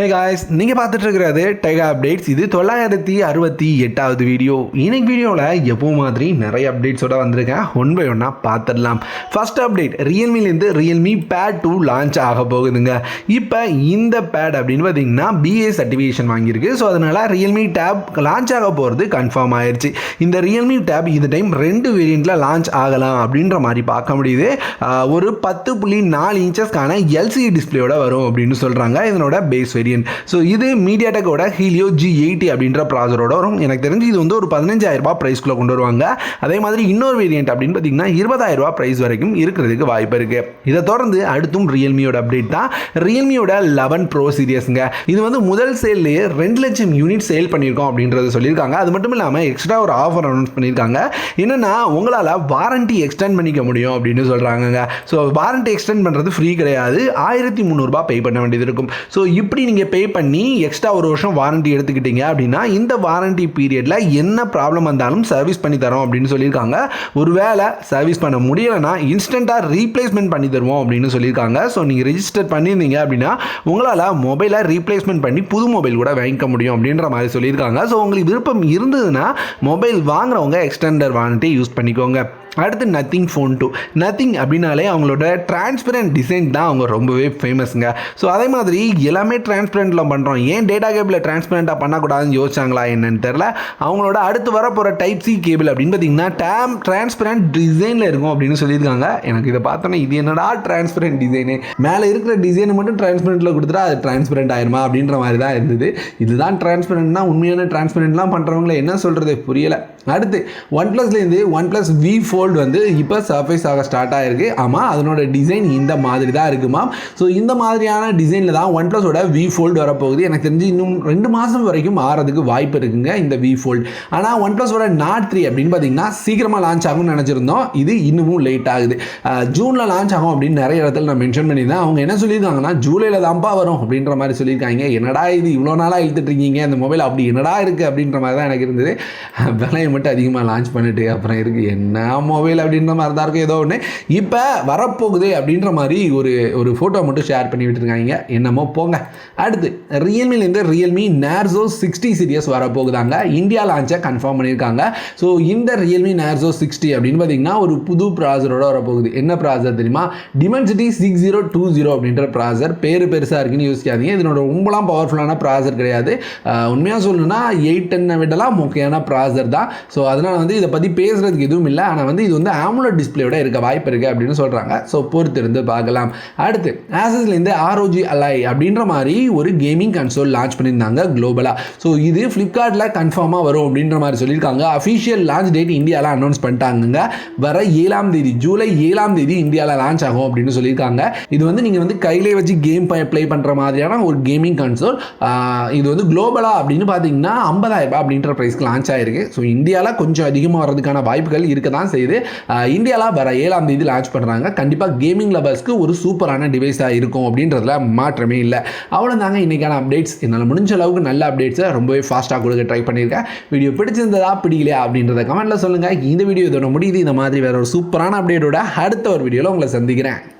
Hey guys, நீங்கள் பார்த்துட்டு இருக்கிறது டெக் அப்டேட்ஸ். இது 968வது வீடியோ. இன்னைக்கு வீடியோவில் எப்போ மாதிரி நிறைய அப்டேட்ஸோட வந்திருக்கேன். ஒன் பை ஒன்னாக பார்த்துடலாம். ஃபர்ஸ்ட் அப்டேட், ரியல்மிலேருந்து ரியல்மி பேட் 2 லான்ச் ஆக போகுதுங்க. இப்போ இந்த பேட் அப்படின்னு பார்த்தீங்கன்னா பிஏ சர்டிஃபிகேஷன் வாங்கியிருக்கு. ஸோ அதனால் ரியல்மி டேப் லான்ச் ஆக போகிறது கன்ஃபார்ம் ஆயிடுச்சு. இந்த ரியல்மி டேப் இந்த டைம் 2 வேரியண்ட்டில் லான்ச் ஆகலாம் அப்படின்ற மாதிரி பார்க்க முடியுது. ஒரு 10.4 இன்ச்சஸ்க்கான எல்சிடி டிஸ்பிளேயோட வரும் அப்படின்னு சொல்கிறாங்க. இதனோட பேஸ் வேரியன்ட். ஸோ இது மீடியாடெக்கோட ஹீலியோ G80 அப்படின்ற ப்ராசரோட வரும். எனக்கு தெரிஞ்சு இது வந்து ஒரு 15,000 ரூபாய் ப்ரைஸ்க்குள்ள கொண்டு வருவாங்க. அதே மாதிரி இன்னொரு வேரியன்ட் அப்படின்னு பார்த்தீங்கன்னா 20,000 ரூபாய் ப்ரைஸ் வரைக்கும் இருக்கிறதுக்கு வாய்ப்பு இருக்கு. இதை தொடர்ந்து அடுத்தும் ரியல்மியோட அப்டேட் தான் ரியல்மியோட 11 ப்ரோ சீரியஸ்ங்க. இது வந்து முதல் சேல்லேயே 2 லட்சம் யூனிட் சேல் பண்ணியிருக்கோம் அப்படின்றத சொல்லியிருக்காங்க. அது மட்டும் இல்லாமல் எக்ஸ்ட்ரா ஒரு ஆஃபர் அனௌன்ஸ் பண்ணியிருக்காங்க. என்னன்னா உங்களால் வாரண்டி எக்ஸ்டெண்ட் பண்ணிக்க முடியும் அப்படின்னு சொல்கிறாங்க. ஸோ வாரண்டி எக்ஸ்டெண்ட் பண்ணுறது ஃப்ரீ கிடையாது, 1300 ரூபாய் பே பண்ண வேண்டியது இருக்கும். ஸோ இப்படி நீங்கள் பே பண்ணி எக்ஸ்ட்ரா ஒரு வருஷம் வாரண்டி எடுத்துக்கிட்டீங்க அப்படின்னா இந்த வாரண்டி பீரியடில் என்ன ப்ராப்ளம் வந்தாலும் சர்வீஸ் பண்ணி தரோம் அப்படின்னு சொல்லியிருக்காங்க. ஒருவேளை சர்வீஸ் பண்ண முடியலைன்னா இன்ஸ்டண்ட்டாக ரீப்ளேஸ்மெண்ட் பண்ணி தருவோம் அப்படின்னு சொல்லியிருக்காங்க. ஸோ நீங்கள் ரெஜிஸ்டர் பண்ணியிருந்தீங்க அப்படின்னா உங்களால் மொபைலை ரீப்ளேஸ்மெண்ட் பண்ணி புது மொபைல் கூட வாங்கிக்க முடியும் அப்படின்ற மாதிரி சொல்லியிருக்காங்க. ஸோ உங்களுக்கு விருப்பம் இருந்ததுன்னா மொபைல் வாங்குறவங்க எக்ஸ்டெண்டர் வாரண்டி யூஸ் பண்ணிக்கோங்க. அடுத்து நத்திங் ஃபோன் 2. நத்திங் அப்படின்னாலே அவங்களோட டிரான்ஸ்பரண்ட் டிசைன் தான் அவங்க ரொம்பவே ஃபேமஸுங்க. ஸோ அதே மாதிரி எல்லாமே டிரான்ஸ்பரண்ட்டில் பண்ணுறோம், ஏன் டேட்டா கேபிள் டிரான்ஸ்பரண்ட்டாக பண்ணக்கூடாதுன்னு யோசிச்சாங்களா என்னன்னு தெரில. அவங்களோட அடுத்து வரப்போகிற டைப் சி கேபிள் அப்படின்னு பார்த்தீங்கன்னா டிரான்ஸ்பரண்ட் டிசைனில் இருக்கும் அப்படின்னு சொல்லியிருக்காங்க. எனக்கு இதை பார்த்தோன்னா இது என்னடா டிரான்ஸ்பரண்ட் டிசைனு, மேலே இருக்கிற டிசைனை மட்டும் டிரான்ஸ்பரண்ட்டில் கொடுத்துட்டா அது டிரான்ஸ்பரண்ட் ஆயிருமா அப்படின்ற மாதிரி தான் இருந்தது. இதுதான் டிரான்ஸ்பரண்ட்னா உண்மையான டிரான்ஸ்பரண்ட்லாம் பண்ணுறவங்கள என்ன சொல்கிறது புரியலை. அடுத்து ஒன்ப்ளஸ்லேருந்து ஒன்ப்ளஸ் வி ஃபோல்டு வந்து இப்போ சர்ஃபேஸ் ஆக ஸ்டார்ட் ஆகிருக்கு. ஆமாம், அதனோட டிசைன் இந்த மாதிரி தான் இருக்குமா. ஸோ இந்த மாதிரியான டிசைனில் தான் ஒன்ப்ளஸோட வி ஃபோல்டு வரப்போகுது. எனக்கு தெரிஞ்சு இன்னும் 2 மாதம் வரைக்கும் ஆறதுக்கு வாய்ப்பு இருக்குங்க இந்த வி ஃபோல்டு. ஆனால் ஒன்ப்ளஸோட நாட் 3 அப்படின்னு பார்த்தீங்கன்னா சீக்கிரமாக லான்ச் ஆகும்னு நினச்சிருந்தோம். இது இன்னமும் லேட் ஆகுது. ஜூனில் லான்ச் ஆகும் அப்படின்னு நிறைய இடத்துல நான் மென்ஷன் பண்ணியிருந்தேன். அவங்க என்ன சொல்லியிருக்காங்கன்னா ஜூலையில் தான்ப்பா வரும் அப்படின்ற மாதிரி சொல்லியிருக்காங்க. என்னடா இது இவ்வளோ நாளாக இழுத்துட்டு இருக்கீங்க இந்த மொபைல், அப்படி என்னடா இருக்குது அப்படின்ற மாதிரி தான் எனக்கு இருந்தது. விலையை மட்டும் அதிகமாக லான்ச் பண்ணிட்டு அப்புறம் இருக்குது என்ன மொபைல் அப்படின்ற மாதிரி தான் இருக்கும். ஏதோ ஒன்று இப்போ வரப்போகுது அப்படின்ற மாதிரி ஒரு ஃபோட்டோ மட்டும் ஷேர் பண்ணி விட்டுருக்காங்க. என்னமோ போங்க. அடுத்து ரியல்மிலேருந்து ரியல்மி நார்சோ 60 சீரியஸ் வரப்போகுதாங்க. இந்தியா லான்ச்சை கன்ஃபார்ம் பண்ணியிருக்காங்க. ஸோ இந்த ரியல்மி நார்சோ 60 அப்படின்னு பார்த்தீங்கன்னா ஒரு புது ப்ராசரோட வரப்போகுது. என்ன ப்ராசர் தெரியுமா? டிமென்சிட்டி 6020 அப்படின்ற ப்ராசர். பெருசாக இருக்குன்னு யோசிக்காதீங்க. இதனோட ரொம்பலாம் பவர்ஃபுல்லான ப்ராசர் கிடையாது. உண்மையாக சொல்லணும்னா 810 விடலாம் முக்கியமான ப்ராசர் தான். ஸோ அதனால் வந்து இதை பற்றி பேசுகிறதுக்கு எதுவும் இல்லை. ஆனால் வந்து இது வந்து AMOLED டிஸ்பிளேயோட இருக்க வாய்ப்பு இருக்குது அப்படின்னு சொல்கிறாங்க. ஸோ பொறுத்திருந்து பார்க்கலாம். அடுத்து ASUSலேருந்து ROG Ally அப்படின்ற மாதிரி ஒரு கேமிங் கன்சோல் லான்ச் பண்ணியிருந்தாங்க குளோபலாக. ஸோ இது ஃப்ளிப்கார்ட்டில் கன்ஃபார்மாக வரும் அப்படின்ற மாதிரி சொல்லியிருக்காங்க. அஃபிஷியல் லான்ச் டேட் இந்தியாவில் அனௌன்ஸ் பண்ணிட்டாங்க. வர 7ஆம் தேதி ஜூலை 7ஆம் தேதி இந்தியாவில் லான்ச் ஆகும் அப்படின்னு சொல்லியிருக்காங்க. இது வந்து நீங்கள் வந்து கையிலே வச்சு கேம் ப்ளே பண்ணுற மாதிரியான ஒரு கேமிங் கன்சோல். இது வந்து குளோபலாக அப்படின்னு பார்த்தீங்கன்னா 50,000 ரூபாய் அப்படின்ற ப்ரைஸ்க்கு லான்ச் ஆகிருக்கு. ஸோ இந்தியாவில் கொஞ்சம் அதிகமாக வரதுக்கான வாய்ப்புகள் இருக்க தான் செய்யுது. இந்தியாவில் வர 7ஆம் தேதி லான்ச் பண்ணுறாங்க. கண்டிப்பாக கேமிங் லவர்ஸ்க்கு ஒரு சூப்பரான டிவைஸாக இருக்கும் அப்படின்றதுல மாற்றமே இல்லை. அவ்வளோதாங்க இன்றைக்கான அப்டேட்ஸ். என்னால் முடிஞ்ச அளவுக்கு நல்ல அப்டேட்ஸை ரொம்பவே ஃபாஸ்ட்டாக கொடுக்க ட்ரை பண்ணியிருக்கேன். வீடியோ பிடிச்சிருந்ததா பிடிக்கலையா அப்படின்றத கமெண்ட்டில் சொல்லுங்கள். இந்த வீடியோ இதோட முடியுது. இந்த மாதிரி வேற ஒரு சூப்பரான அப்டேட்டோட அடுத்த ஒரு வீடியோவில் உங்களை சந்திக்கிறேன்.